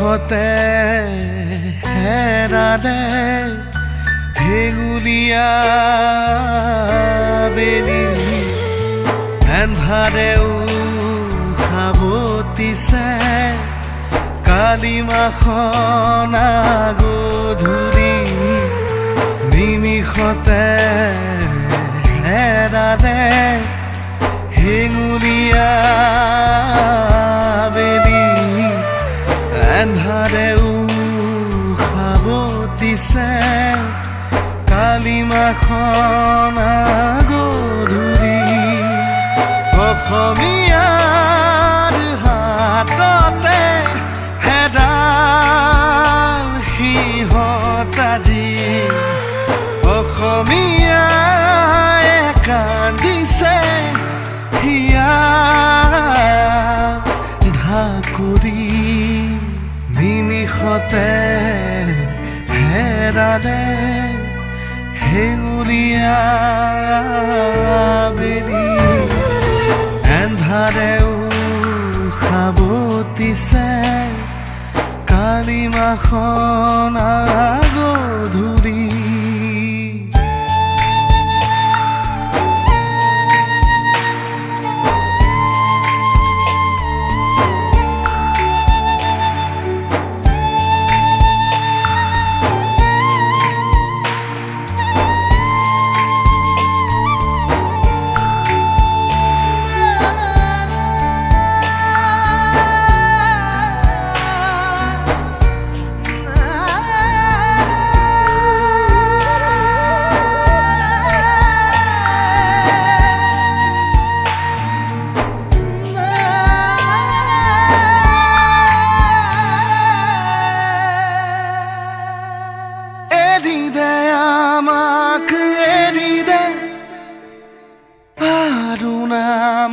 নিমিষতে হেৰালে হেঙুলীয়া বেলি এন্ধাৰেও সাৱটিছে কালিমাখন গধূলি নিমিষতে হেৰালে হেঙুলীয়া বেলি এন্ধাৰেও সাৱটিছে কালিমাখন গধূলি অসমীয়াৰ হাততে হেডাল সিহঁত আজি অসমীয়াই কান্দিছে হিয়া ঢাকুৰি নিমিষতে হেৰালে হেঙুলীয়া বেলি এন্ধাৰেও সাৱটিছে কালিমাখন গধূলি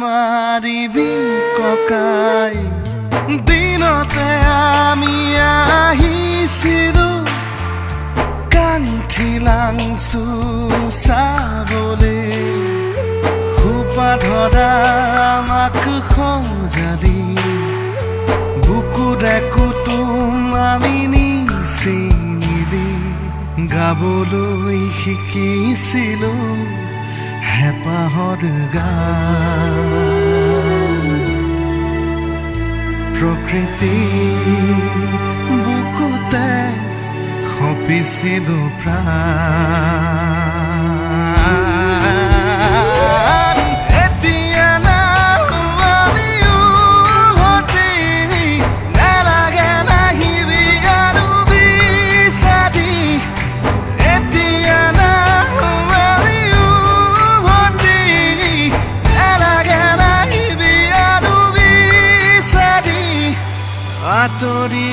মাৰিবি ককাই দিনতে আমি আহিছিলো কান্থিলাংচু চাবলে খোপা ধৰা আমাক সজালি বুকুৰে কুটুম আমি নিচিনিলি গাবলৈ শিকিছিলো হেঁপাহৰ গান প্ৰকৃতি বুকুতে সঁপিছিলো প্ৰাণ এতিয়া নালাগে নাহিবি আৰু বিচাৰি এতিয়া আঁতৰি